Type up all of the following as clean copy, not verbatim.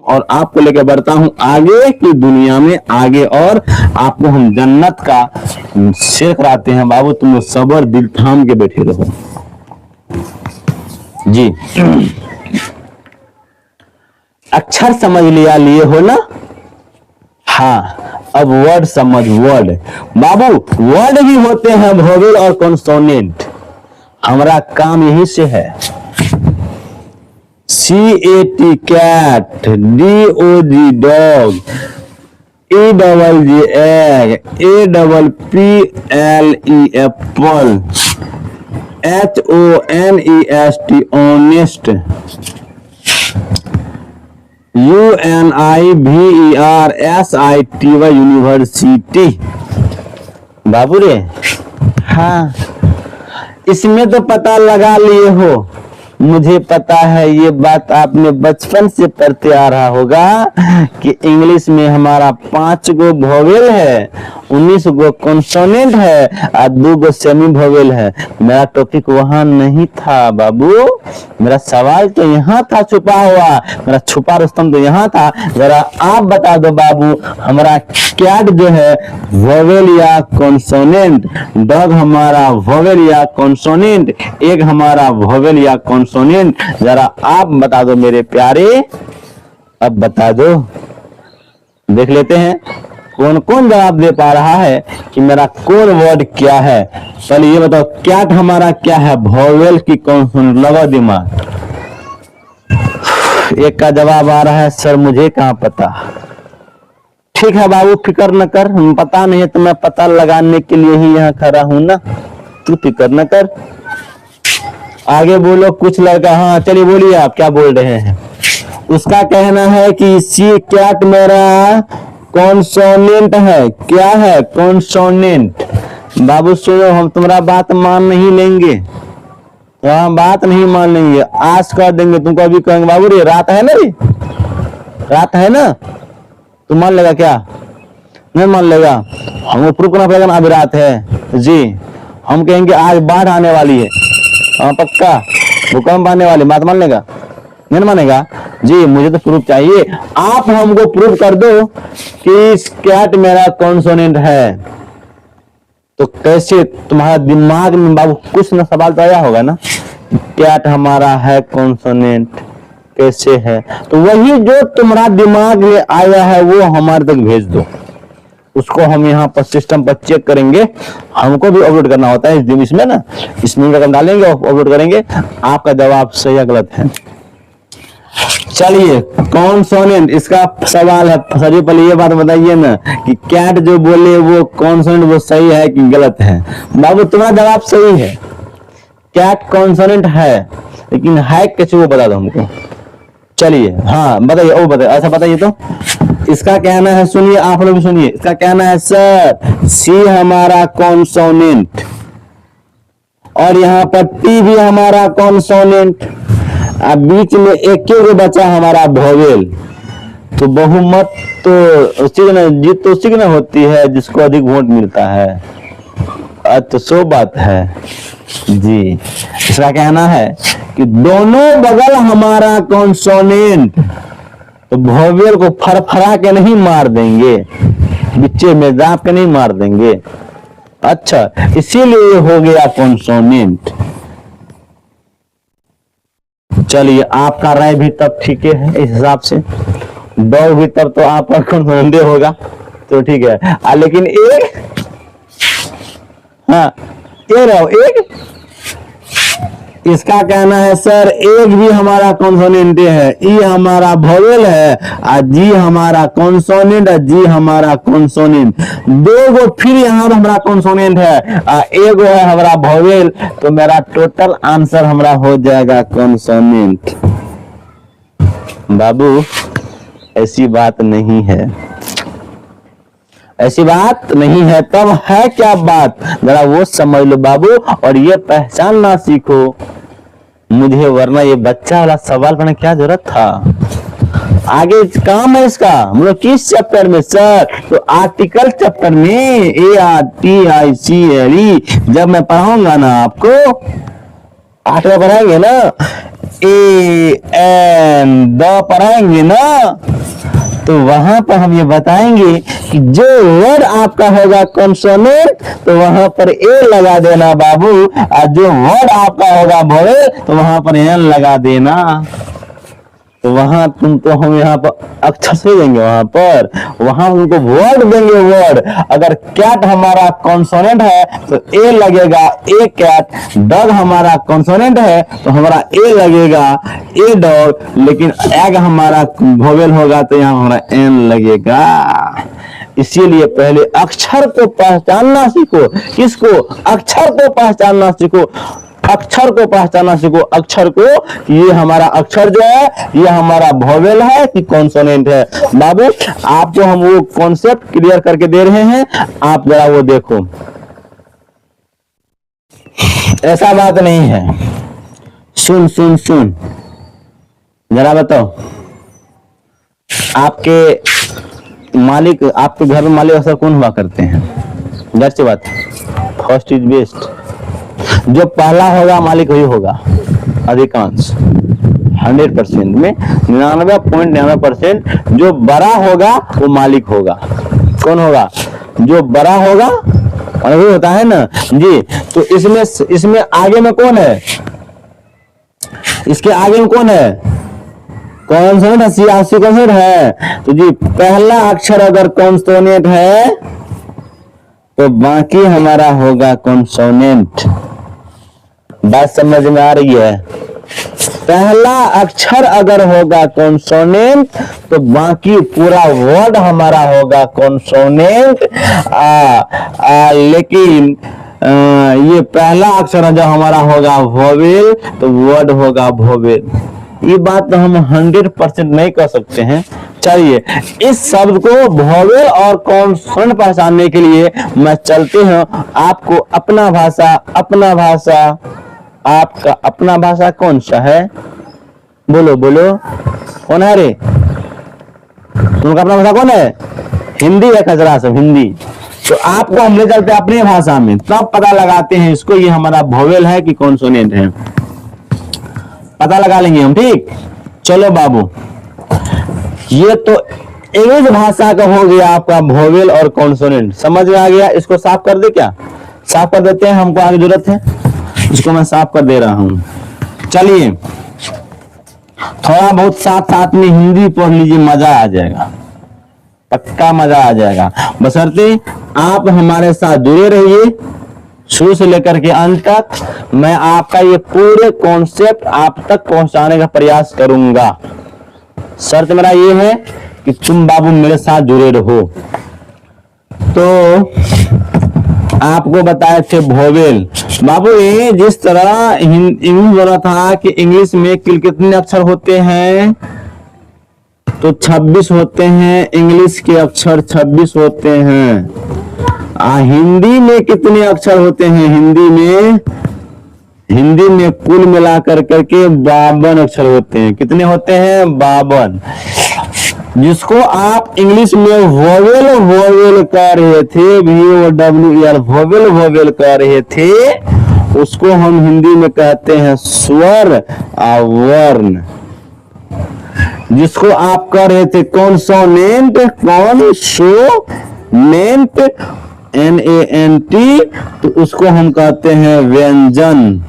और आपको लेकर बढ़ता हूं आगे की दुनिया में आगे, और आपको हम जन्नत का शेर कराते हैं। बाबू तुम लोग सबर दिल थाम के बैठे रहो जी। अक्षर समझ लिया लिए हो ना? हाँ, अब वर्ड समझ। वर्ड बाबू, वर्ड भी होते हैं वोवेल और कॉन्सोनेंट। हमारा काम यही से है। CAT cat, DOG dog, EGG egg, APPLE apple, HONEST honest, UNIVERSITY university. बाबू रे, हाँ इसमें तो पता लगा लिए हो, मुझे पता है ये बात आपने बचपन से पढ़ते आ रहा होगा कि इंग्लिश में हमारा 5 गो वोवेल है, 19 गो कॉन्सोनेंट है और 2 गो सेमी वोवेल है। मेरा टॉपिक वहां नहीं था बाबू, मेरा सवाल तो यहाँ था छुपा हुआ, मेरा छुपा रुस्तम तो यहाँ था। जरा आप बता दो बाबू, हमारा कैट जो है वोवेल या कॉन्सोनेंट, डॉग हमारा वोवेल या कॉन्सोनेंट, एग हमारा वोवेल या कॉन्सोनेंट, जरा आप बता दो मेरे प्यारे, अब बता दो। देख लेते हैं कौन कौन जवाब दे पा रहा है कि मेरा कोर वर्ड क्या है। पहले ये बताओ कैट हमारा क्या है, वोवेल की कॉन्सोनेंट? लगा दिमाग। एक का जवाब आ रहा है सर मुझे कहां पता। ठीक है बाबू, फिक्र न कर, पता नहीं है तो मैं पता लगाने के लिए ही यहाँ खड़ा हूं ना, तू फिक्र न कर। आगे बोलो कुछ लड़का। हाँ चलिए बोलिए, आप क्या बोल रहे हैं? उसका कहना है कि सी कैट मेरा कॉन्सोनेंट है। क्या है? कॉन्सोनेंट। बाबू सुनो, हम तुम्हारा बात मान नहीं लेंगे, तो हम बात नहीं मान लेंगे, आज कर देंगे तुमको। अभी कहेंगे बाबू रे रात है ना, रे रात है ना, तू मान लेगा क्या? नहीं मान लेगा, हमको प्रूफ करना पड़ेगा ना अभी रात है जी। हम कहेंगे आज बाढ़ आने वाली है, हाँ पक्का, भूकंप आने वाली, बात मान लेगा? नहीं मानेगा जी, मुझे तो प्रूफ चाहिए। आप हमको प्रूफ कर दो कि कैट मेरा कॉन्सोनेंट है। तो कैसे? तुम्हारा दिमाग में बाबू कुछ ना सवाल तो आया होगा ना, कैट हमारा है कॉन्सोनेंट कैसे है? तो वही जो तुम्हारा दिमाग में आया है वो हमारे तक भेज दो, उसको हम यहाँ पर सिस्टम पर चेक करेंगे। हमको भी अपलोड करना होता है इसमें ना, इसमें रकम डालेंगे और अपलोड करेंगे। आपका जवाब सही या गलत है? चलिए कॉन्सोनेंट, इसका सवाल है। सर पहले ये बात बताइए ना कि कैट जो बोले वो कॉन्सोनेंट वो सही है कि गलत है? बाबू तुम्हारा जवाब सही है, कैट कॉन्सोनेंट है, लेकिन है कैसे वो बता दो हमको। चलिए हाँ बताइए, ओ बताइए, अच्छा बताइए तो। इसका कहना है, सुनिए आप लोग भी सुनिए, इसका कहना है सर सी हमारा कॉन्सोनेंट और यहाँ पर टी भी हमारा कॉन्सोनेंट, अब बीच में एक बचा हमारा वोवेल। तो बहुमत तो उसी ना, जीत तो उसी की ना होती है जिसको अधिक वोट मिलता है। अच्छा सो बात है जी। इसका कहना है कि दोनों बगल हमारा कॉन्सोनेंट, तो वोवेल को फरफरा के नहीं मार देंगे, बिच्चे में दाप के नहीं मार देंगे। अच्छा इसीलिए हो गया कॉन्सोनेंट। चलिए आपका राय भी तब ठीक है, इस हिसाब से डॉग भी तब तो आपका कॉन्सोनेंट होगा, तो ठीक है। लेकिन एक, हाँ ये रहो एक, इसका कहना है सर एक भी हमारा कॉन्सोनेंट है, ई हमारा वोवेल है और जी हमारा कॉन्सोनेंट है, जी हमारा कॉन्सोनेंट। दो गो फिर यहाँ हमारा कॉन्सोनेंट है, एक है हमारा वोवेल, तो मेरा टोटल आंसर हमारा हो जाएगा कॉन्सोनेंट। बाबू ऐसी बात नहीं है, ऐसी बात नहीं है। तब है क्या बात, जरा वो समझ लो बाबू, और ये पहचानना सीखो मुझे, वरना ये बच्चा वाला सवाल करने क्या जरूरत था। आगे काम है इसका, हम लोग किस चैप्टर में सर? तो आर्टिकल चैप्टर में, ARTICLE जब मैं पढ़ाऊंगा ना आपको, 8 में पढ़ाएंगे ना, ए एन द पढ़ाएंगे ना, तो वहां पर हम ये बताएंगे कि जो वर्ड आपका होगा कॉन्सोनेंट तो वहां पर ए लगा देना बाबू, और जो वर्ड आपका होगा वोवेल तो वहां पर एन लगा देना। तो वहां हम यहाँ पर अक्षर से देंगे, वहां उनको वर्ड देंगे वर्ड। अगर कैट हमारा कॉन्सोनेंट है तो ए लगेगा ए कैट, डॉग हमारा कॉन्सोनेंट है तो हमारा ए लगेगा ए डॉग, लेकिन एग हमारा वोवेल होगा तो यहाँ हमारा एन लगेगा। इसीलिए पहले अक्षर को पहचानना सीखो। किसको? अक्षर को पहचानना सीखो, अक्षर को पहचानना सीखो। अक्षर को, ये हमारा अक्षर जो है ये हमारा वोवेल है कि कॉन्सोनेंट है। बाबू आपको हम वो कॉन्सेप्ट क्लियर करके दे रहे हैं, आप जरा वो देखो। ऐसा बात नहीं है। सुन सुन सुन जरा बताओ, आपके मालिक, आपके घर में मालिक अक्सर कौन हुआ करते हैं? जाहिर सी बात, फर्स्ट इज बेस्ट। जो पहला होगा मालिक वही होगा अधिकांश, 100% में 99.99% जो बड़ा होगा वो मालिक होगा। कौन होगा? जो बड़ा होगा और वही होता है ना जी। तो इसमें आगे में कौन है? इसके आगे में कौन है? कॉन्सोनेंट है, सियासी कॉन्सोनेंट है। तो जी पहला अक्षर अगर कॉन्सोनेंट है तो बाकी हमारा होगा कॉन्सोनेंट। बात समझ में आ रही है? पहला अक्षर अगर होगा कॉन्सोनेंट तो बाकी पूरा वर्ड हमारा होगा कॉन्सोनेंट। लेकिन ये पहला अक्षर जो हमारा होगा वोवेल तो वर्ड होगा वोवेल। ये बात तो हम 100% नहीं कर सकते हैं। चलिए इस शब्द को वोवेल और कॉन्सोनेंट पहचानने के लिए मैं चलते हैं आपको अपना भाषा आपका अपना भाषा कौन सा है? बोलो बोलो, कौन है रे? तुमका अपना भाषा कौन है? हिंदी है खजरा सब, हिंदी। तो आपको हम ले चलते हैं अपनी भाषा में, तब पता लगाते हैं इसको ये हमारा वोवेल है कि कॉन्सोनेंट है, पता लगा लेंगे हम। ठीक, चलो बाबू, ये तो इंग्लिश भाषा का हो गया आपका वोवेल और कॉन्सोनेंट, समझ में आ गया। इसको साफ कर दे, क्या साफ कर देते हैं? हमको आगे जरूरत है, इसको मैं साफ कर दे रहा हूं। चलिए थोड़ा बहुत साथ साथ में हिंदी पढ़ लीजिए, मजा आ जाएगा, पक्का मजा आ जाएगा। बशर्ते आप हमारे साथ जुड़े रहिए शुरू से लेकर के अंत तक। मैं आपका ये पूरे कॉन्सेप्ट आप तक पहुंचाने का प्रयास करूंगा। शर्त मेरा ये है कि तुम बाबू मेरे साथ जुड़े रहो। तो आपको बताए थे वोवेल बाबू, ये जिस तरह इंग्लिश बोला था कि इंग्लिश में कितने अक्षर होते हैं? तो 26 होते हैं। इंग्लिश के अक्षर 26 होते हैं। हिंदी में कितने अक्षर होते हैं? हिंदी में कुल मिलाकर करके 52 अक्षर होते हैं। कितने होते हैं? 52। जिसको आप इंग्लिश में वोवेल कह रहे थे, VOWEL वोवेल कह रहे थे, उसको हम हिंदी में कहते हैं स्वर और वर्ण। जिसको आप कह रहे थे कॉन्सोनेंट, NANT, तो उसको हम कहते हैं व्यंजन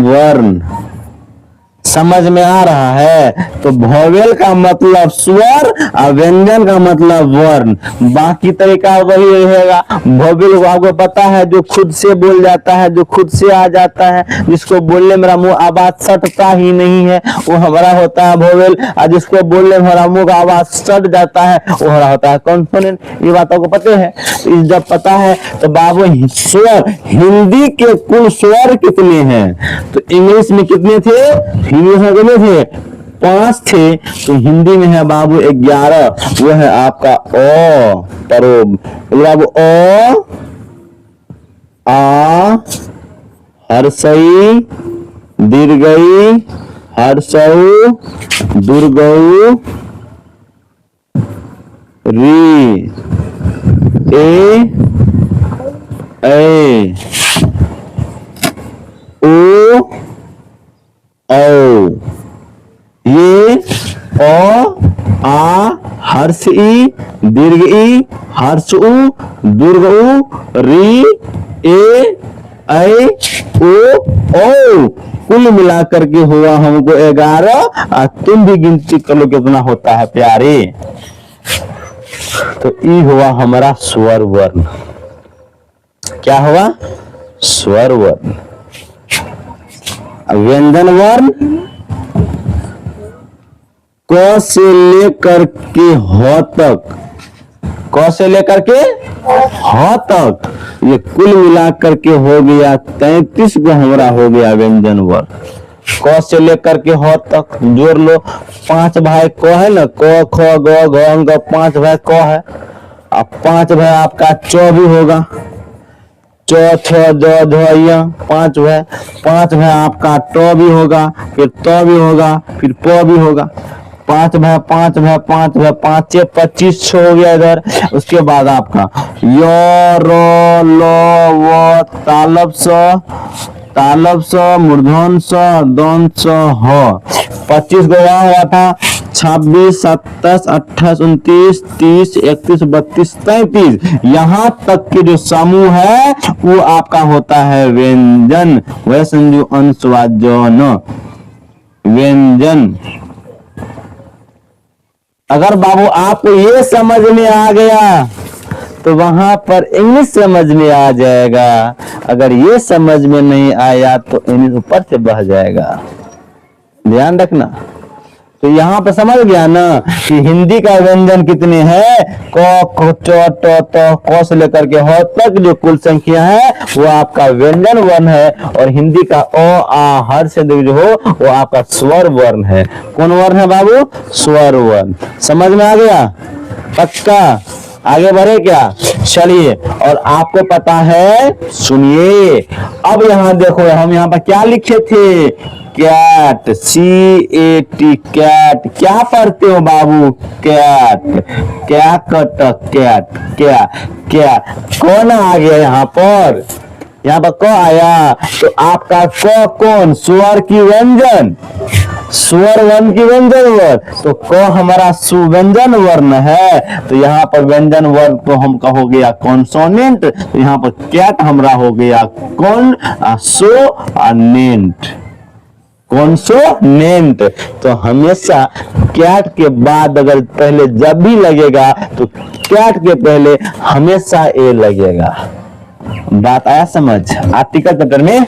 वर्ण। समझ में आ रहा है? तो वोवेल का मतलब स्वर और व्यंजन का मतलब वर्ण, बाकी तरीका वही रहेगा। वोवेल को आपको पता है जो खुद से बोल जाता है, जो खुद से आ जाता है, जिसको बोलने मेरा मुंह आवाज सटता ही नहीं है वो हमारा होता है वोवेल, और जिसको बोलने मेरा मुंह का आवाज सट जाता है वो हमारा होता है कॉन्सोनेंट। ये बातों को पता है? जब पता है तो बाबू स्वर, हिंदी के कुल स्वर कितने हैं? तो इंग्लिश में कितने थे? इंग्लिश में कितने थे? 5 थे। तो हिंदी में है बाबू 11। वो है आपका ओ परोब। बाबू ओ, आ, हर्षई, दीर्घई, हर्षऊ, दुर्गऊ, री, ए, ओ औ, ये ओ आ हर्ष ई दीर्घ ई हर्ष उ दीर्घ उ री ए ऐ ओ औ, कुल मिलाकर के हुआ हमको 11। तुम भी गिनती कर लो कितना होता है प्यारे। तो ई हुआ हमारा स्वर वर्ण। क्या हुआ? स्वर वर्ण। व्यंजन वर्ण क से लेकर के ह तक, क से लेकर के ह तक, ये कुल मिलाकर के हो गया 33 को हमारा हो गया व्यंजन वर्ण। क से लेकर के ह तक जोड़ लो। 5 भाई क है ना, क ख ग घ ङ 5 भाई क है। अब 5 भाई आपका च भी होगा, च छ ज झ य 5 भाई। 5 भाई आपका ट भी होगा, फिर त भी होगा, फिर प भी होगा। 5 भाई 5 भाई 5 भाई 5 25 हो गया इधर। उसके बाद आपका य र ल व तालब स मूर्धन स दंत स ह। 25 को वहां हुआ था, 26 27 28 29 30 31 32 33। यहाँ तक के जो समूह है वो आपका होता है व्यंजन। वह संजू अनुस्वार व्यंजन। अगर बाबू आपको ये समझ में आ गया तो वहां पर इंग्लिश समझ में आ जाएगा। अगर ये समझ में नहीं आया तो इंग्लिश ऊपर से बह जाएगा। ध्यान रखना। तो यहाँ पर समझ गया ना कि हिंदी का व्यंजन कितने हैं? क च ट त क से लेकर के ह तक जो कुल संख्या है वो आपका व्यंजन वर्ण है। और हिंदी का अ आ हर से जो हो वो आपका स्वर वर्ण है। कौन वर्ण है बाबू? स्वर वर्ण। समझ में आ गया? पक्का? आगे बढ़े क्या? चलिए, और आपको पता है, सुनिए। अब यहाँ देखो, हम यहाँ पर क्या लिखे थे? Cat, CAT cat. क्या पढ़ते हो बाबू? कैट। क्या कट कैट, क्या क्या कौन आ गया यहाँ पर? यहाँ पर क आया तो आपका क कौन? स्वर की व्यंजन, स्वर वर्ण की व्यंजन वर्ण। तो क हमारा सुव्यंजन वर्ण है। तो यहाँ पर व्यंजन वर्ण तो हम का हो गया कॉन्सोनेंट। तो यहाँ पर कैट हमारा हो गया कॉन्सोनेंट, कॉन्सोनेंट। तो हमेशा कैट के बाद अगर पहले जब भी लगेगा तो कैट के पहले हमेशा ए लगेगा। बात आया समझ? आर्टिकल चैप्टर में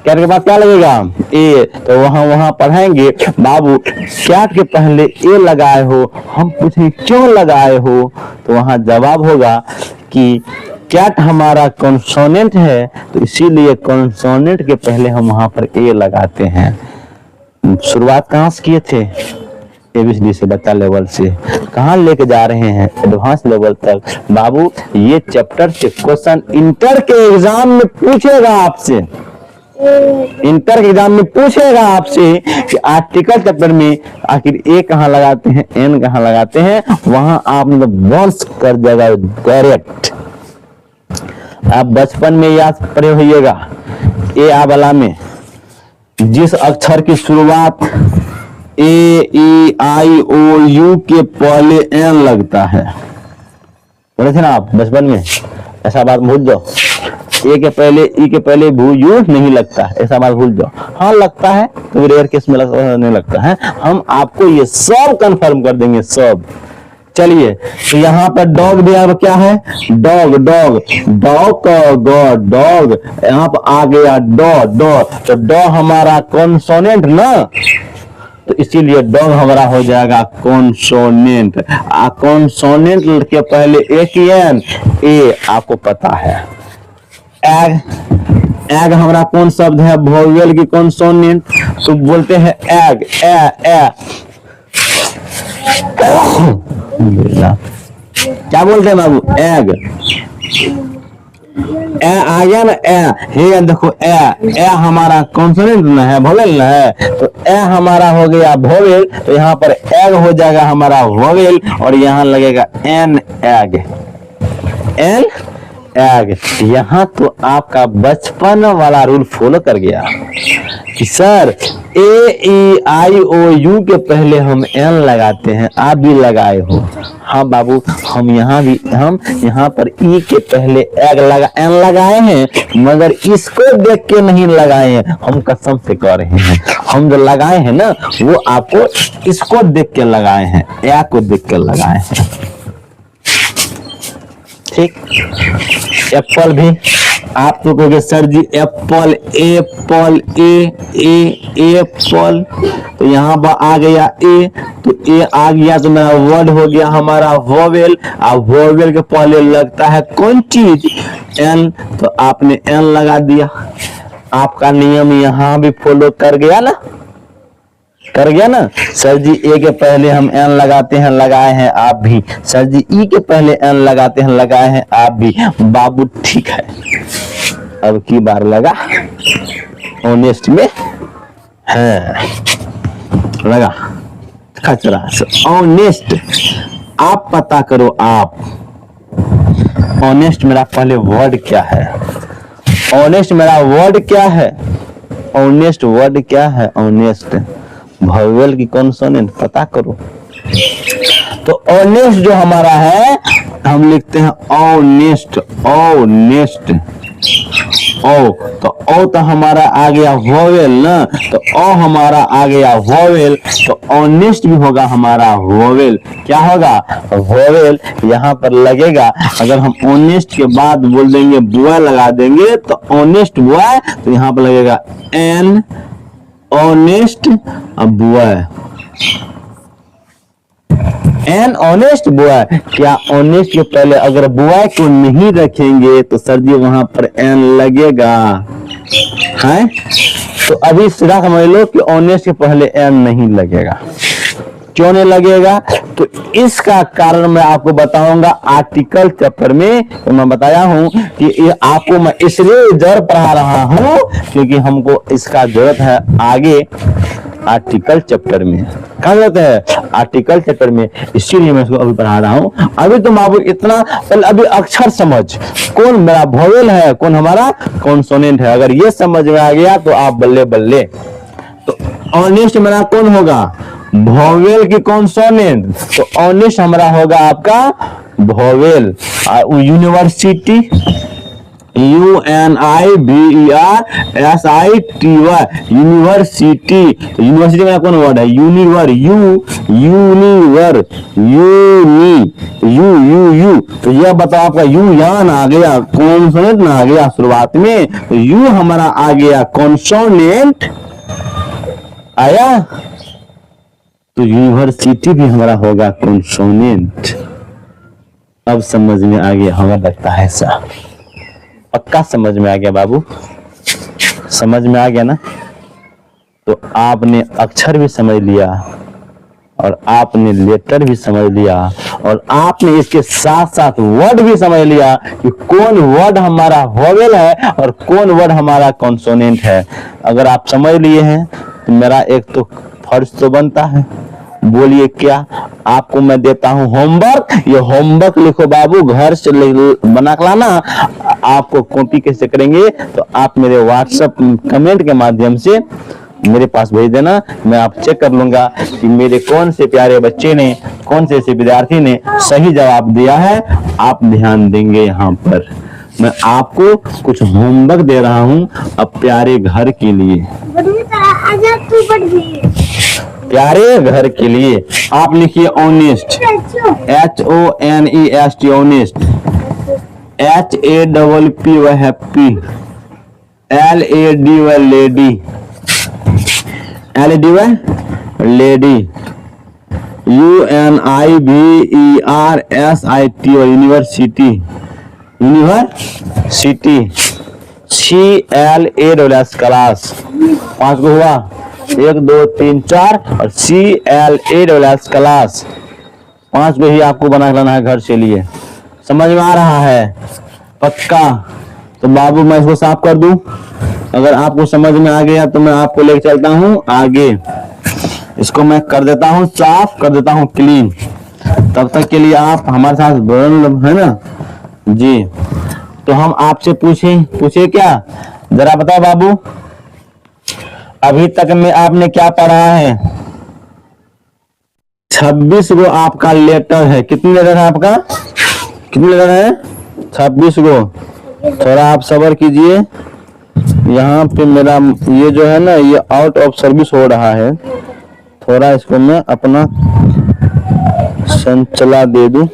कैट के बाद क्या लगेगा? ए। तो वहां पढ़ाएंगे बाबू कैट के पहले ए लगाए हो। हम पूछेंगे क्यों लगाए हो? तो वहां जवाब होगा कि कैट हमारा कॉन्सोनेंट है, तो इसीलिए कॉन्सोनेंट के पहले हम वहां पर ए लगाते हैं। शुरुआत कहां से किए थे? ABCD से, बच्चा लेवल से। कहां लेके जा रहे हैं? एडवांस लेवल तक। बाबू ये चैप्टर से क्वेश्चन इंटर के एग्जाम में पूछेगा आपसे, इंटर के एग्जाम में पूछेगा आपसे कि आर्टिकल चैप्टर में आखिर ए कहां लगाते हैं, एन कहां लगाते हैं। वहां आप बॉन्स कर देगा डायरेक्ट। आप बचपन में याद पढ़े होइएगा, ए आ वाला में जिस अक्षर की शुरुआत ए ई आई ओ यू के पहले एन लगता है, पढ़े थे ना आप बचपन में? ऐसा बात भूल जाओ, ए के पहले ई के पहले यू नहीं लगता है, ऐसा बात भूल जाओ। हाँ लगता है, तो रेयर केस में नहीं लगता है। हम आपको ये सब कंफर्म कर देंगे, सब। चलिए, तो यहाँ पर डॉग भी अब क्या है? डॉग, डॉग, डॉग का ग डॉग। यहाँ पर आ गया डॉ, डॉ। तो डॉ हमारा कॉन्सोनेंट ना, तो इसीलिए डॉग हमारा हो जाएगा कॉन्सोनेंट। कॉन्सोनेंट के पहले एक एन, ए आपको पता है। एग, एग हमारा कौन शब्द है? वोवेल की कॉन्सोनेंट। तो बोलते हैं एग, ए ए। क्या बोलते हैं बाबू? एग। ए आ गया ना, ए। हे देखो ए हमारा कॉन्सोनेंट ना है, वोवेल ना है। तो ए हमारा हो गया वोवेल, तो यहाँ पर एग हो जाएगा हमारा वोवेल, और यहाँ लगेगा एन एग, एन एग। यहाँ तो आपका बचपन वाला रूल फॉलो कर गया कि sir A E I O you के पहले हम एन लगाते हैं, आप भी लगाए हो। हाँ बाबू, हम यहाँ पर ई के पहले एन लगाए हैं, मगर इसको देख के नहीं लगाए हैं, हम कसम से कह रहे हैं। हम जो लगाए हैं ना, वो आपको इसको देख के लगाए हैं, ए को देख के लगाए हैं। ठीक। एप्पल भी आप तो कहोगे सर जी एप्पल एप्पल एप्पल, तो यहाँ पर आ गया ए, तो ए आ गया तो मेरा वर्ड हो गया हमारा वोवेल। अब वोवेल के पहले लगता है कौन चीज? एन, तो आपने एन लगा दिया। आपका नियम यहाँ भी फॉलो कर गया ना, कर गया ना। सर जी ए के पहले हम एन लगाते हैं, लगाए हैं आप भी। सर जी ई के पहले एन लगाते हैं, लगाए हैं आप भी। बाबू ठीक है, अब की बार लगा ऑनेस्ट में है, लगा खचरा से ऑनेस्ट। आप पता करो, आप ऑनेस्ट मेरा पहले वर्ड क्या है? ऑनेस्ट मेरा वर्ड क्या है? ऑनेस्ट वर्ड क्या है? ऑनेस्ट वोवेल की कॉन्सोनेंट पता करो। तो ऑनेस्ट जो हमारा है, हम लिखते हैं ऑनेस्ट, ऑनेस्ट ओ, तो हमारा आ गया वोवेल ना, तो ओ हमारा आ गया वोवेल, तो ऑनेस्ट भी होगा हमारा वोवेल। क्या होगा? वोवेल यहाँ पर लगेगा। अगर हम ऑनेस्ट के बाद बोल देंगे बॉय लगा देंगे, तो ऑनेस्ट बॉय, तो यहाँ पर लगेगा an honest boy, an honest boy. क्या ऑनेस्ट के पहले अगर बॉय को नहीं रखेंगे तो सर जी वहां पर एन लगेगा है? तो अभी सीधा समझ लो कि ऑनेस्ट के पहले एन नहीं लगेगा। क्यों नहीं लगेगा? तो इसका कारण मैं आपको बताऊंगा आर्टिकल चैप्टर में। तो मैं बताया हूं कि ये आपको मैं इसलिए जरूर पढ़ा रहा हूं क्योंकि हमको इसका जरूरत है आगे आर्टिकल चैप्टर में। क्या जरूरत है? आर्टिकल चैप्टर में, इसीलिए मैं इसको अभी पढ़ा रहा हूं। अभी तुम आपको इतना पहले अभी अक्षर समझ, कौन मेरा वोवेल है, कौन हमारा कॉन्सोनेंट है। अगर ये समझ में आ गया तो आप बल्ले बल्ले। तो ऑनेस्ट मेरा कौन होगा? वोवेल की कॉन्सोनेंट। तो ऑनेस्ट हमारा होगा आपका वोवेल। University, UNIVERSITY, university. तो यूनिवर्सिटी में कौन वर्ड है? यूनिवर, यूनिवर, यू। तो यह बताओ आपका यू यहाँ ना आ गया, कॉन्सोनेंट ना आ गया शुरुआत में, तो यू हमारा आ गया कॉन्सोनेंट आया, तो यूनिवर्सिटी भी हमारा होगा कॉन्सोनेंट। अब समझ में आ गया हमें लगता है ऐसा। पक्का समझ में आ गया बाबू? समझ में आ गया ना? तो आपने अक्षर भी समझ लिया और आपने लेटर भी समझ लिया और आपने इसके साथ साथ वर्ड भी समझ लिया कि कौन वर्ड हमारा वोवेल है और कौन वर्ड हमारा कॉन्सोनेंट है। अगर आप समझ लिए हैं तो मेरा एक तो फर्ज तो बनता है, बोलिए क्या? आपको मैं देता हूं होमवर्क। ये होमवर्क लिखो बाबू, घर से बना के लाना। आपको कॉपी कैसे करेंगे? तो आप मेरे व्हाट्सएप कमेंट के माध्यम से मेरे पास भेज देना। मैं आप चेक कर लूंगा कि मेरे कौन से प्यारे बच्चे ने, कौन से ऐसे विद्यार्थी ने सही जवाब दिया है। आप ध्यान देंगे यहाँ पर मैं आपको कुछ होमवर्क दे रहा हूँ अब प्यारे घर के लिए, प्यारे घर के लिए। आप लिखिए honest, HONEST, honest. HAPPY happy, LADY lady, lady, UNIVERSITY university, university, CLASS class. 5 को हुआ, 1 2 3 4 और CLASS क्लास। 5 को ही आपको बना लाना है घर से लिए। समझ में आ रहा है? पक्का? तो बाबू मैं इसको साफ कर दूं। अगर आपको समझ में आ गया तो मैं आपको लेकर चलता हूं आगे। इसको मैं कर देता हूं साफ, कर देता हूं क्लीन। तब तक के लिए आप हमारे साथ बने है ना जी। तो हम आपसे पूछे क्या, जरा बताओ बाबू, अभी तक में आपने क्या पढ़ा है? 26 गो आपका लेटर है। कितने लेटर है आपका? कितने लेटर है? 26 गो। थोड़ा आप सब्र कीजिए, यहाँ पे मेरा ये जो है ना, ये आउट ऑफ सर्विस हो रहा है, थोड़ा इसको मैं अपना संचला दे दूं।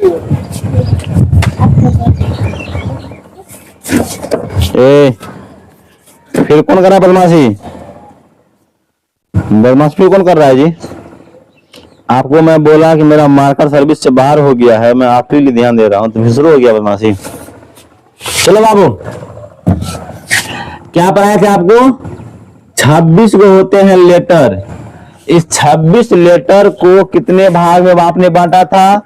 फिर कौन कर रहा है बदमाशी? बदमाश फिर कौन कर रहा है जी? आपको मैं बोला कि मेरा मार्कर सर्विस से बाहर हो गया है, मैं आप ही लिए ध्यान दे रहा हूं, तो फिर शुरू हो गया बदमाशी। चलो बाबू, क्या पढ़ाए थे आपको? 26 को होते हैं लेटर। इस 26 लेटर को कितने भाग में आपने बांटा था?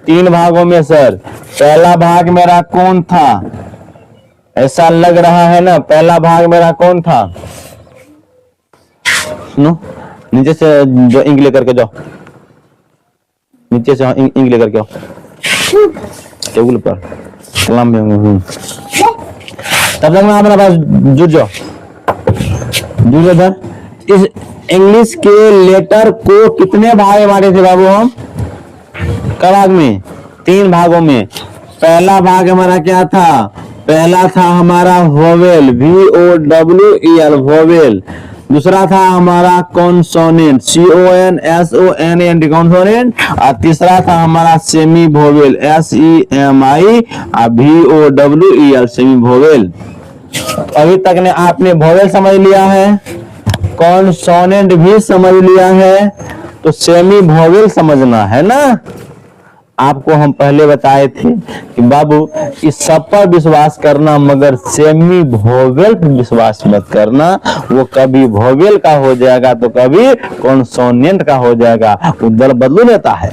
3 भागों में सर। पहला भाग मेरा कौन था? ऐसा लग रहा है ना, पहला भाग मेरा कौन था? सुनो, नीचे से जो इंक लेकर के जाओ, नीचे से इंक लेकर के आओ टेबल पर, कलम में। तब तक मैं अपना पास जुड़ जाओ। इस इंग्लिश के लेटर को कितने भाग में बांटे थे बाबू हम? कब भाग में? 3 भागों में। पहला भाग हमारा क्या था? पहला था हमारा वोवेल, VOWEL, वोवेल। दूसरा था हमारा कॉन्सोनेंट, CONSONANT, कॉन्सोनेंट। और तीसरा था हमारा semi vowel, SEMI, VOWEL, semi vowel. अभी तक ने आपने वोवेल समझ लिया है, कॉन्सोनेंट भी समझ लिया है, तो सेमी वोवेल समझना है ना। आपको हम पहले बताए थे कि बाबू इस सब पर विश्वास करना, मगर सेमी वोवेल पर विश्वास मत करना। वो कभी वोवेल का हो जाएगा तो कभी कॉन्सोनेंट का हो जाएगा। वो दल बदल लेता है,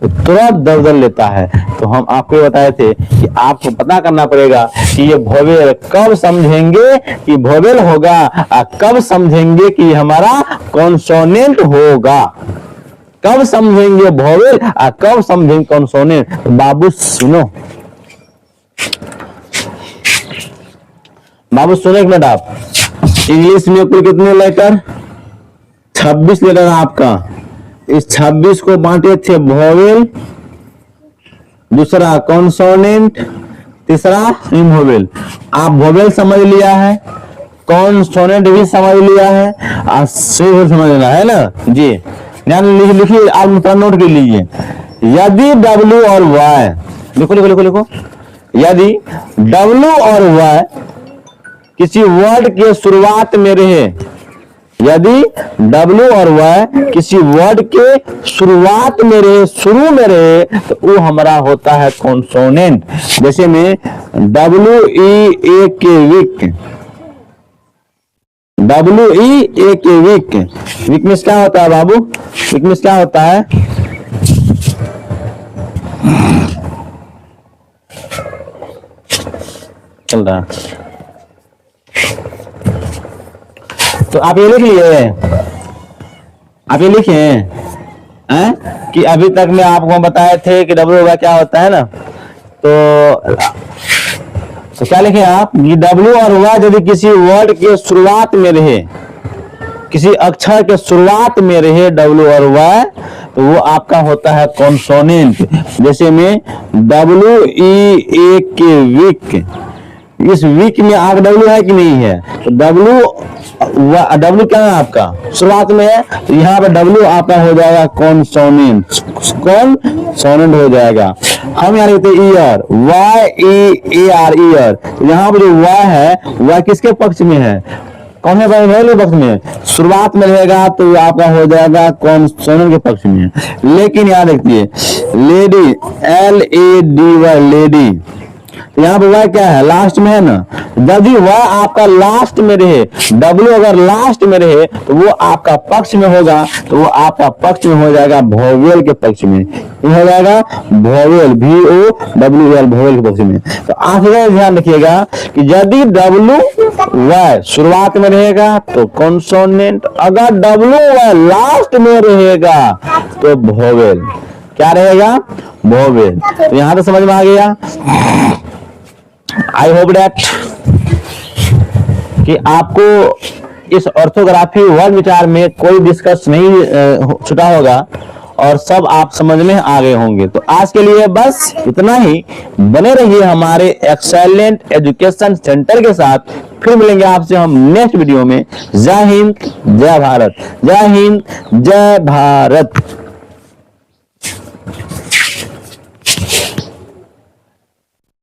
वो तुरंत दलदल लेता है। तो हम आपको बताए थे कि आपको पता करना पड़ेगा कि ये वोवेल कब समझेंगे कि वोवेल होगा, और कब समझेंगे कि हमारा कॉन्सोनेंट होगा। कब समझेंगे वोवेल और कब समझेंगे कॉन्सोनेंट? बाबू सुनो, बाबू सुनो एक मिनट। आप इंग्लिश में कुल कितने लेटर? 26 लेटर आपका। इस 26 को बांटे थे वोवेल, दूसरा कॉन्सोनेंट, तीसरा वोवेल। आप वोवेल समझ लिया है, कॉन्सोनेंट भी समझ लिया है, और सेमी समझ लेना है ना जी। लिखिए, आप नोट कर लीजिए। यदि W और Y, लिखो लिखो लिखो लिखो, यदि W और Y किसी वर्ड के शुरुआत में रहे, यदि W और Y किसी वर्ड के शुरुआत में रहे, शुरू में रहे, तो वो हमारा होता है कॉन्सोनेंट। जैसे में WEAK, weak, WEAK, weak. Weak में क्या होता है बाबू? वीक में क्या होता है? चल रहा। तो आप ये लिख लिए, आप ये लिखे हैं कि अभी तक मैं आपको बताए थे कि W का क्या होता है ना। तो क्या लिखे आप? W और Y यदि किसी वर्ड के शुरुआत में रहे, किसी अक्षर के शुरुआत में रहे W और Y, तो वो आपका होता है कॉन्सोनेंट। जैसे में WEAK, वीक। इस वीक में आग W है कि नहीं है? तो W क्या है आपका? शुरुआत में है, तो यहाँ पे W आपका हो जाएगा कॉन्सोनेंट, कॉन्सोनेंट हो जाएगा। हम यहाँ लिखते हैं ईयर, YEAR, ईयर। यहाँ पे जो Y है, Y किसके पक्ष में है? कौन से पक्ष में? शुरुआत में रहेगा तो आपका हो जाएगा कॉन्सोनेंट के पक्ष में। लेकिन यहाँ देखिए, लेडी, LADY, लेडी, तो यहाँ पे वह क्या है? लास्ट में है ना। यदि वह आपका लास्ट में रहे, W अगर लास्ट में रहे, तो वो आपका पक्ष में होगा, तो वो आपका पक्ष में हो जाएगा वोवेल के पक्ष में। ये हो जाएगा वोवेल, VOWEL, वोवेल के पक्ष में। तो आप ध्यान रखिएगा कि यदि WY शुरुआत में रहेगा तो कॉन्सोनेंट, अगर WY लास्ट में रहेगा तो वोवेल। क्या रहेगा? वोवेल। तो यहां तो समझ में आ गया। आई होप डैट कि आपको इस ऑर्थोग्राफी वर्ग विचार में कोई डिस्कस नहीं छुटा होगा और सब आप समझ में आ गए होंगे। तो आज के लिए बस इतना ही। बने रहिए हमारे एक्सेलेंट एजुकेशन सेंटर के साथ। फिर मिलेंगे आपसे हम नेक्स्ट वीडियो में। जय हिंद, जय भारत। जय हिंद, जय भारत।